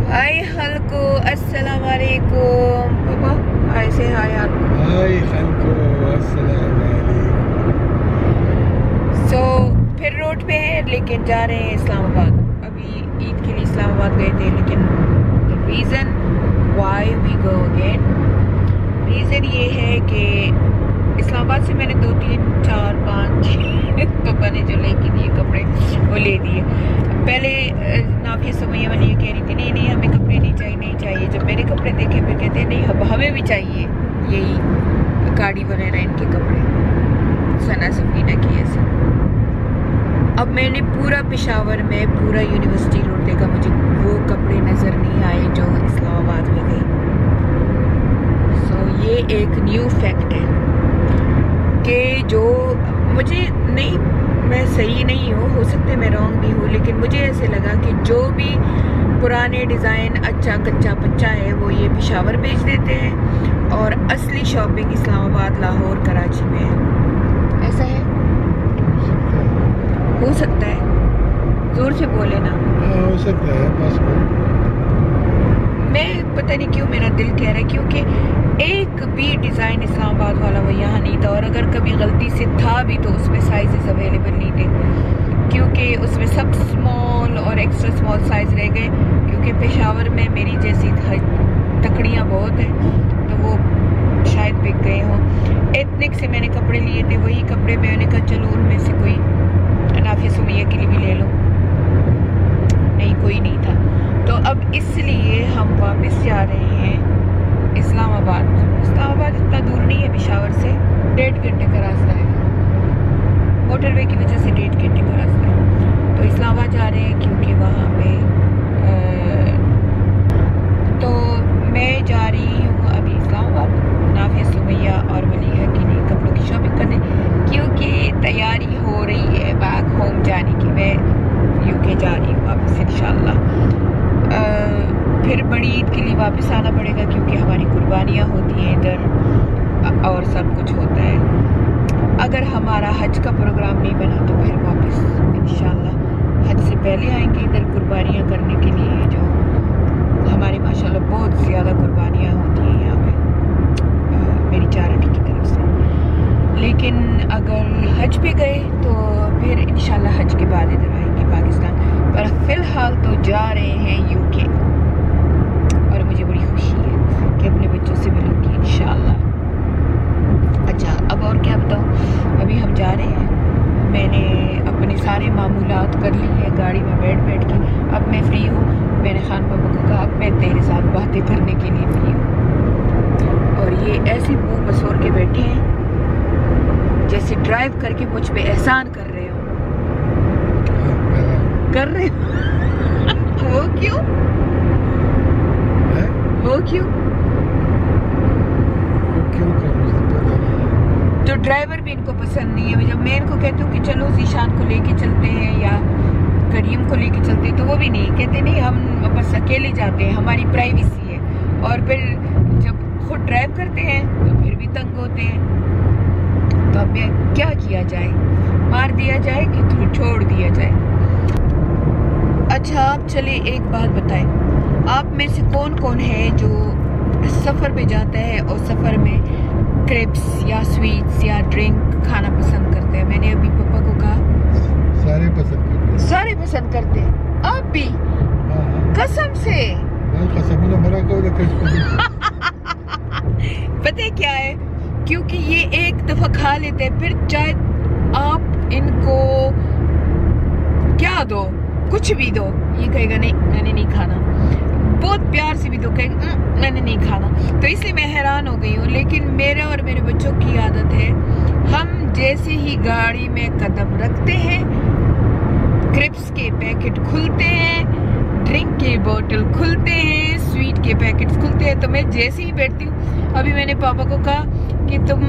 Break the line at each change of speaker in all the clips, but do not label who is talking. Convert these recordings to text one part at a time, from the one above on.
हाय हल्को, अस्सलाम वालेकुम पापा। हाय से हाय यार।
हाय खलको, अस्सलाम वालेकुम।
सो फिर रोड पे है, लेकिन जा रहे हैं इस्लामाबाद। अभी ईद के लिए इस्लामाबाद गए थे, लेकिन the reason why we go again, reason ये है कि इस्लामाबाद से मैंने 2 3 4 5 पापा ने जो लेके दिए कपड़े वो ले दिए। पहले नाफिया सुमैया वाली ये कह रही थी नहीं नहीं हमें कपड़े नहीं चाहिए। जब मेरे कपड़े देखे फिर कहते नहीं हमें भी चाहिए यही गाड़ी वगैरह इनके कपड़े। सना सफीना की ऐसे। अब मैंने पूरा पेशावर में पूरा यूनिवर्सिटी रोड देखा, मुझे वो कपड़े नज़र नहीं आए जो इस्लामाबाद में थे। सो ये एक न्यू फैक्ट है कि जो मुझे नहीं, मैं सही नहीं हूँ, हो सकता है मैं रॉन्ग भी हूँ, लेकिन मुझे ऐसे लगा कि जो भी पुराने डिज़ाइन अच्छा कच्चा पच्चा है वो ये पेशावर बेच देते हैं और असली शॉपिंग इस्लामाबाद, लाहौर, कराची में है। ऐसा है, हो सकता है, जोर से बोले ना।
हो सकता है पासपोर्ट।
मैं पता नहीं क्यों मेरा दिल कह रहा है, क्योंकि एक भी डिज़ाइन इस्लामाबाद वाला वो यहाँ नहीं था, और अगर कभी गलती से था भी तो उसमें साइजेस अवेलेबल नहीं थे, क्योंकि उसमें सब स्मॉल और एक्स्ट्रा स्मॉल साइज़ रह गए, क्योंकि पेशावर में मेरी जैसी तकड़ियाँ बहुत हैं तो वो शायद बिक गए हों। एथनिक से मैंने कपड़े लिए थे, वही कपड़े मैंने कहा चलो उनमें से कोई नाफिया सुमैया के लिए भी ले लो, नहीं कोई नहीं था। तो अब इसलिए हम वापस जा रहे हैं इस्लामाबाद। इस्लामाबाद इतना दूर नहीं है पेशावर से, 1.5 घंटे का रास्ता है, मोटरवे की वजह से 1.5 घंटे का रास्ता है। तो इस्लामाबाद जा रहे हैं क्योंकि वहाँ पे तो मैं जा रही हूँ अभी इस्लामाबाद नाफिया सुमैया और मलिका के लिए कपड़ों की शॉपिंग करने, क्योंकि तैयारी हो रही है बैक होम जाने की। मैं यूके जा रही हूँ वापस इंशाल्लाह। फिर बड़ी ईद के लिए वापस आना पड़ेगा, क्योंकि हमारी कुर्बानियाँ होती हैं इधर और सब कुछ होता है। अगर हमारा हज का प्रोग्राम नहीं बना तो फिर वापस इंशाल्लाह हज से पहले आएंगे इधर कुर्बानियाँ करने के लिए, जो हमारी माशाल्लाह बहुत ज़्यादा कुर्बानियाँ होती हैं यहाँ पे मेरी चैरिटी की तरफ से। लेकिन अगर हज पे गए तो फिर इंशाल्लाह हज के बाद इधर आएंगे पाकिस्तान, पर फ़िलहाल तो जा रहे हैं यूके और मुझे बड़ी खुशी है कि अपने बच्चों से मिलूंगी इंशाल्लाह। अच्छा, अब और क्या बताऊँ, अभी हम जा रहे हैं, मैंने अपने सारे मामूलात कर लिए हैं गाड़ी में बैठ के। अब मैं फ्री हूँ, मैंने खान पापा को कहा अब मैं तेरे साथ बातें करने के लिए फ्री हूँ, और ये ऐसे मुँह बसोर के बैठे हैं जैसे ड्राइव करके मुझ पे एहसान कर रहे हो। कर रहे हो वो क्यों, वो क्यों? तो ड्राइवर भी इनको पसंद नहीं है। जब मैं इनको कहती हूँ कि चलो जीशान को लेके चलते हैं या करीम को लेके चलते हैं तो वो भी नहीं, कहते नहीं हम बस अकेले जाते हैं, हमारी प्राइवेसी है। और फिर जब खुद ड्राइव करते हैं तो फिर भी तंग होते हैं। तो अब क्या किया जाए, मार दिया जाए कि छोड़ दिया जाए? अच्छा, आप चले एक बात बताएं, आप में से कौन कौन है जो सफ़र पे जाता है और सफ़र में क्रेप्स या स्वीट्स या ड्रिंक खाना पसंद करते हैं? मैंने अभी पापा को कहा
सारे पसंद करते हैं।
सारे पसंद करते हैं, आप भी? कसम से? पता है क्या है, क्योंकि ये एक दफ़ा खा लेते हैं, फिर चाहे आप इनको क्या दो, कुछ भी दो, ये कहेगा नहीं मैंने नहीं खाना। बहुत प्यार से भी दो, कहेगा मैंने नहीं खाना। तो इसलिए मैं हैरान हो गई हूँ। लेकिन मेरे और मेरे बच्चों की आदत है, हम जैसे ही गाड़ी में कदम रखते हैं क्रिप्स के पैकेट खुलते हैं, ड्रिंक के बोतल खुलते हैं, स्वीट के पैकेट्स खुलते हैं। तो मैं जैसे ही बैठती हूँ, अभी मैंने पापा को कहा कि तुम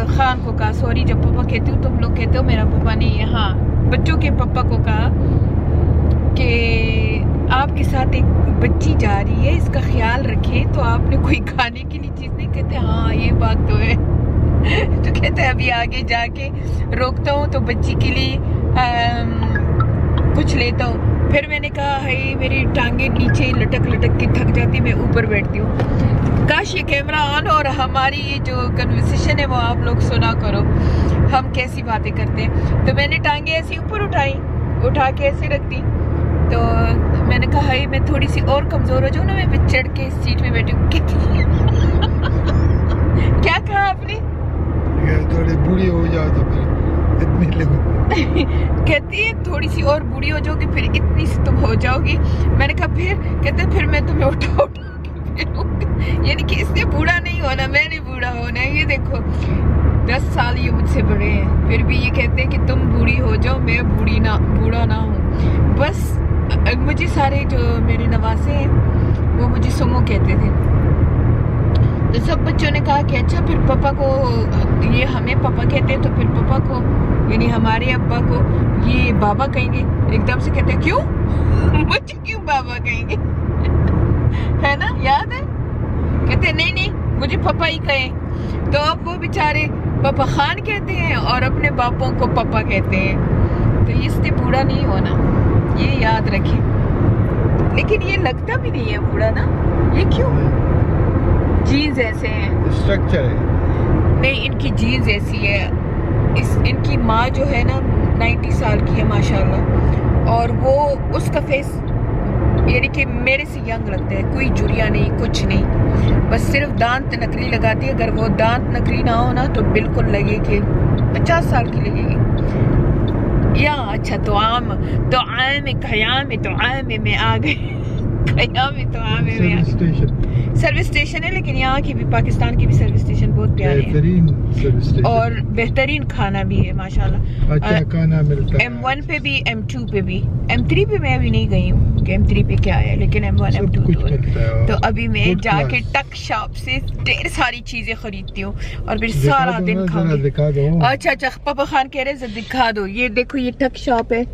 खान को कहा, सॉरी जब पापा कहती हूँ तुम लोग कहते हो, मेरा पापा ने यहाँ बच्चों के पापा को कहा कि आपके साथ एक बच्ची जा रही है, इसका ख्याल रखिए। तो आपने कोई खाने के लिए चीज़ नहीं? कहते हाँ ये बात तो है। तो कहते अभी आगे जाके रोकता हूँ तो बच्ची के लिए कुछ लेता हूँ। फिर मैंने कहा हाय मेरी टांगे नीचे लटक लटक के थक जाती, मैं ऊपर बैठती हूँ। काश ये कैमरा ऑन और हमारी ये जो कन्वर्सेशन है वो आप लोग सुना करो, हम कैसी बातें करते हैं। तो मैंने टांगे ऐसी ऊपर उठा के ऐसे रख दी। तो मैंने कहा हाय मैं थोड़ी सी और कमजोर हो जाऊँ ना, मैं चढ़ के इस सीट में बैठी हूँ। क्या कहा आपने?
थोड़ी बूढ़ी हो जाओ तो फिर इतनी लोग
कहती है थोड़ी सी और बूढ़ी हो जाओगी फिर इतनी सी तुम हो जाओगी। मैंने कहा फिर? कहते फिर मैं तुम्हें उठा के यानी कि इसने बूढ़ा नहीं होना, मैंने बूढ़ा होना है। ये देखो 10 साल ये मुझसे बड़े हैं, फिर भी ये कहते हैं कि तुम बूढ़ी हो जाओ, मैं बूढ़ा ना हूँ। बस मुझे सारे जो मेरे नवासे हैं वो मुझे सुमो कहते थे। तो सब बच्चों ने कहा कि अच्छा फिर पापा को, ये हमें पापा कहते हैं तो फिर पापा को यानी हमारे अब्बा को ये बाबा कहेंगे। एकदम से कहते हैं क्यों? मुझे क्यों बाबा कहेंगे? है ना, याद है? कहते नहीं नहीं मुझे पापा ही कहें। तो अब वो बेचारे पापा खान कहते हैं और अपने बापों को पापा कहते हैं। तो इससे बूढ़ा नहीं होना, ये याद रखें। लेकिन ये लगता भी नहीं है बूढ़ा ना, ये क्यों? जीन्स ऐसे हैं,
स्ट्रक्चर है।
नहीं इनकी जीन्स ऐसी है। इनकी माँ जो है ना 90 साल की है माशाल्लाह, और वो उसका फेस यानी कि मेरे से यंग लगता है, कोई जुरिया नहीं कुछ नहीं, बस सिर्फ दांत नकली लगाती है। अगर वो दांत नकली ना हो ना तो बिल्कुल लगे कि 50 साल की लगेगी। या अच्छा तो आम में आ गई। सर्विस स्टेशन है, लेकिन यहाँ की भी, पाकिस्तान की भी सर्विस स्टेशन बहुत प्यारे हैं और बेहतरीन खाना भी है माशाल्लाह।
अच्छा खाना मिलता है
M1 पे भी, M2 पे भी, M3 पे मैं अभी नहीं गई हूँ कि M3 पे क्या है, लेकिन M1 M2 तो अभी मैं जाके टक शॉप से ढेर सारी चीजें खरीदती हूँ और फिर सारा दिन खाऊंगी। अच्छा पापा खान कह रहे हैं दिखा दो, ये देखो ये टक शॉप है।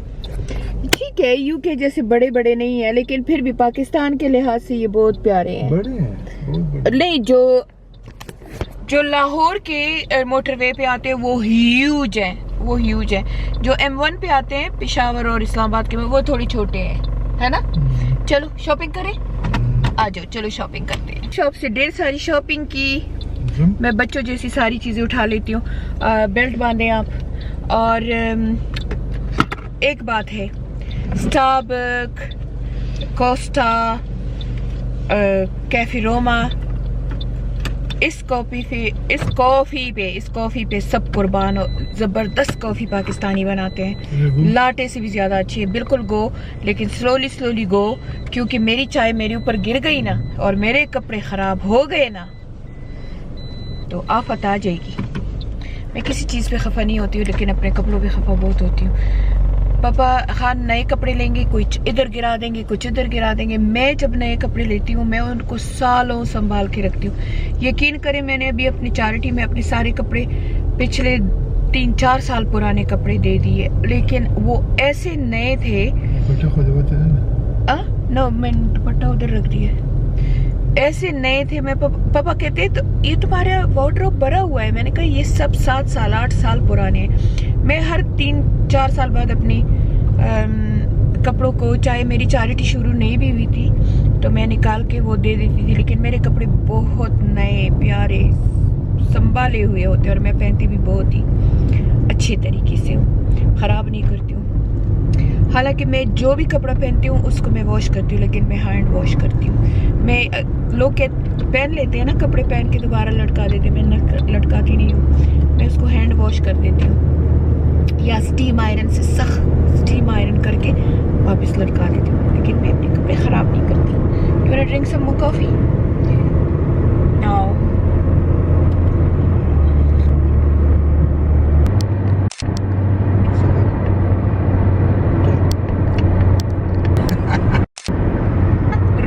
ठीक है यूके जैसे बड़े बड़े नहीं है, लेकिन फिर भी पाकिस्तान के लिहाज से ये बहुत प्यारे हैं।
बड़े हैं, बहुत बड़े।
नहीं जो लाहौर के मोटरवे पे आते हैं वो ह्यूज है। जो M1 पे आते हैं पेशावर और इस्लामाबाद के में वो थोड़ी छोटे हैं, है ना। चलो शॉपिंग करें, आ जाओ चलो शॉपिंग करते हैं। शॉप से ढेर सारी शॉपिंग की, मैं बच्चों जैसी सारी चीजें उठा लेती हूँ। बेल्ट बांधे आप। और एक बात है, स्टारबक, कोस्टा, कैफे रोमा, इस कॉफी पे सब कुर्बान हो। जबरदस्त कॉफी पाकिस्तानी बनाते हैं, लाटे से भी ज्यादा अच्छी है। बिल्कुल गो, लेकिन स्लोली गो, क्योंकि मेरी चाय मेरे ऊपर गिर गई ना और मेरे कपड़े खराब हो गए ना तो आफत आ जाएगी। मैं किसी चीज पे खफा नहीं होती हूँ, लेकिन अपने कपड़ों पे खफा बहुत होती हूँ। पापा खान नए कपड़े लेंगे, कुछ इधर गिरा देंगे, कुछ इधर गिरा देंगे। मैं जब नए कपड़े लेती हूँ मैं उनको सालों संभाल के रखती हूँ। यकीन करें मैंने अभी अपनी चैरिटी में अपने सारे कपड़े पिछले 3-4 साल पुराने कपड़े दे दिए, लेकिन वो ऐसे नए थे। नो मैंने दुपट्टा उधर रख दिया, ऐसे नए थे। मैं पापा कहते तो ये तुम्हारा वार्डरोब भरा हुआ है। मैंने कहा ये सब 7 साल 8 साल पुराने हैं। मैं हर 3-4 साल बाद अपनी कपड़ों को, चाहे मेरी चैरिटी शुरू नहीं भी हुई थी तो मैं निकाल के वो दे देती थी, लेकिन मेरे कपड़े बहुत नए प्यारे संभाले हुए होते और मैं पहनती भी बहुत ही अच्छे तरीके से हूँ, खराब नहीं करती हूँ। हालांकि मैं जो भी कपड़ा पहनती हूँ उसको मैं वॉश करती हूँ, लेकिन मैं हैंड वॉश करती हूँ। मैं लोग पहन लेते हैं ना कपड़े, पहन के दोबारा लटका देते, मैं लटकाती नहीं हूँ, मैं उसको हैंड वॉश कर देती हूँ या स्टीम आयरन से सख्त स्टीम आयरन करके वापस लटका देती हूँ। लेकिन मैं अपने कपड़े ख़राब नहीं करती। You wanna drink some more coffee? No.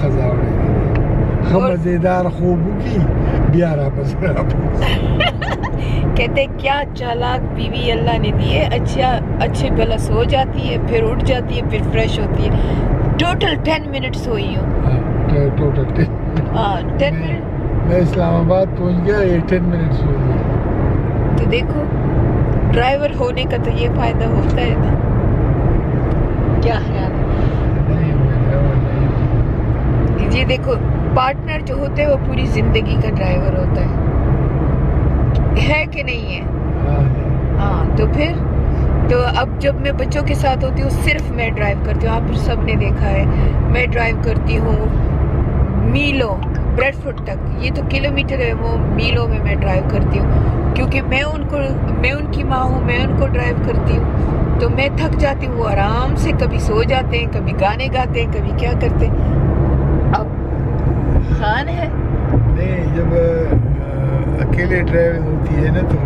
खजाने खबरदार खूबी बियारा बस
कहते क्या चालाक बीवी अल्लाह ने दी है। अच्छे भला सो जाती है, फिर उठ जाती है, फिर फ्रेश होती है। टोटल 10 मिनट्स सोई हूँ।
Total
10 minute.
मैं इस्लामाबाद पहुंच गया, ये 10 मिनट्स हो गए।
तो देखो ड्राइवर होने का तो ये फायदा होता है ना, क्या ख्याल है?
नहीं, मैं ड्राइवर नहीं।
ये देखो पार्टनर जो होते हैं वो पूरी जिंदगी का ड्राइवर होता है कि नहीं है?
हाँ,
हाँ तो फिर तो अब जब मैं बच्चों के साथ होती हूँ सिर्फ मैं ड्राइव करती हूँ। आप सबने देखा है मैं ड्राइव करती हूँ मीलों, ब्रेडफोर्ड तक। ये तो किलोमीटर है, वो मीलों में मैं ड्राइव करती हूँ क्योंकि मैं उनकी माँ हूँ, मैं उनको ड्राइव करती हूँ। तो मैं थक जाती हूँ, वो आराम से कभी सो जाते हैं, कभी गाने गाते हैं, कभी क्या करते हैं। अब खान है
नहीं, जब अकेले ड्राइविंग होती है ना तो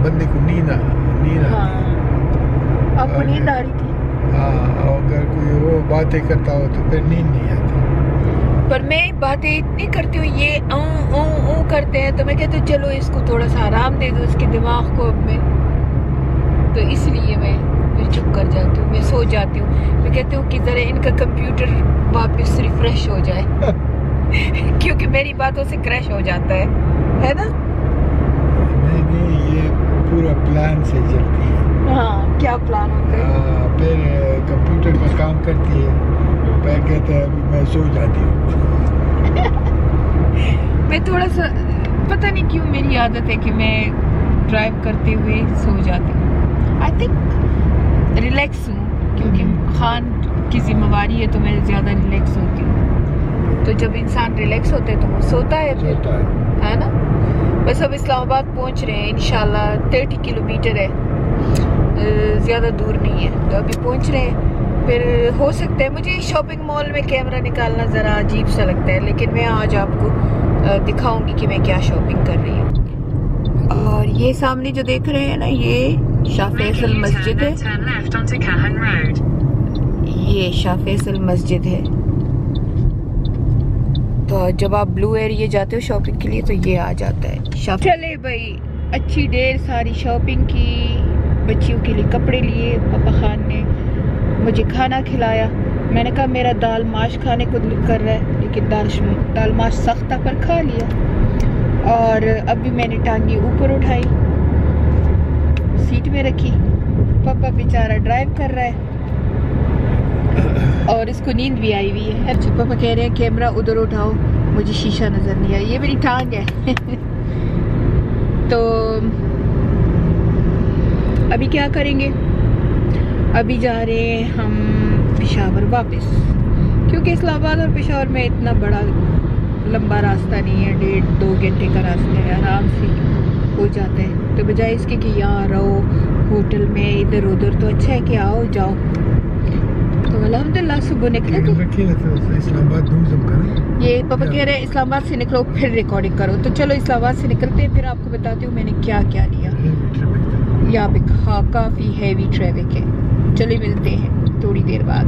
बंदे को नींद आती है।
आपको नींद आ रही थी?
हाँ, और अगर कोई वो बातें करता हो तो फिर नींद नहीं आती।
पर मैं बातें इतनी करती हूँ, ये ऊ करते हैं तो मैं कहती हूँ चलो इसको थोड़ा सा आराम दे दो इसके दिमाग को अब मैं, तो इसलिए मैं फिर चुप कर जाती हूँ, मैं सो जाती हूँ। मैं कहती हूँ कि जरा इनका कंप्यूटर वापस रिफ्रेश हो जाए क्योंकि मेरी बातों से क्रैश हो जाता है ना?
नहीं, ये पूरा प्लान से चलती है।
हाँ, क्या प्लान होता है?
फिर कंप्यूटर का काम करती है, फिर कहते हैं अभी मैं सो जाती हूँ।
मैं थोड़ा सा पता नहीं क्यों मेरी आदत है कि मैं ड्राइव करते हुए सो जाती हूँ। आई थिंक रिलैक्स हूँ क्योंकि खान की जिम्मेवारी है तो मैं ज़्यादा रिलैक्स होती हूँ। तो जब इंसान रिलैक्स होता है तो वो सोता है फिर, है ना? बस अब इस्लामाबाद पहुँच रहे हैं इंशाल्लाह। 30 किलोमीटर है, ज़्यादा दूर नहीं है, तो अभी पहुँच रहे हैं। फिर हो सकता है मुझे शॉपिंग मॉल में कैमरा निकालना ज़रा अजीब सा लगता है, लेकिन मैं आज आपको दिखाऊंगी कि मैं क्या शॉपिंग कर रही हूँ। और ये सामने जो देख रहे हैं ना, ये शाह फैसल मस्जिद है। ये शाह फैसल मस्जिद है। तो जब आप ब्लू एरिया जाते हो शॉपिंग के लिए तो ये आ जाता है। चले भाई, अच्छी ढेर सारी शॉपिंग की, बच्चियों के लिए कपड़े लिए, पापा खान ने मुझे खाना खिलाया। मैंने कहा मेरा दाल माश खाने को दिल कर रहा है, लेकिन दाल माश सख्त था पर खा लिया। और अभी मैंने टांगी ऊपर उठाई, सीट में रखी, पापा बेचारा ड्राइव कर रहा है और इसको नींद भी आई हुई है। अच्छा, पापा कह रहे हैं कैमरा उधर उठाओ, मुझे शीशा नजर नहीं आया। ये मेरी टांग है तो अभी क्या करेंगे? अभी जा रहे हैं हम पेशावर वापस, क्योंकि इस्लामाबाद और पेशावर में इतना बड़ा लंबा रास्ता नहीं है, 1.5-2 घंटे का रास्ता है, आराम से हो जाता है। तो बजाय इसके कि यहाँ रहो होटल में इधर उधर, तो अच्छा है कि आओ जाओ। तो अल्हम्दुलिल्लाह सुबह निकले तो
इस्लामाबाद
ये पापा कह रहे हैं इस्लामाबाद से निकलो फिर रिकॉर्डिंग करो। तो चलो इस्लामाबाद से निकलते हैं, फिर आपको बताती हूँ मैंने क्या क्या लिया। यहाँ पे हाँ काफ़ी हैवी ट्रैफिक है। चलिए मिलते हैं थोड़ी देर बाद।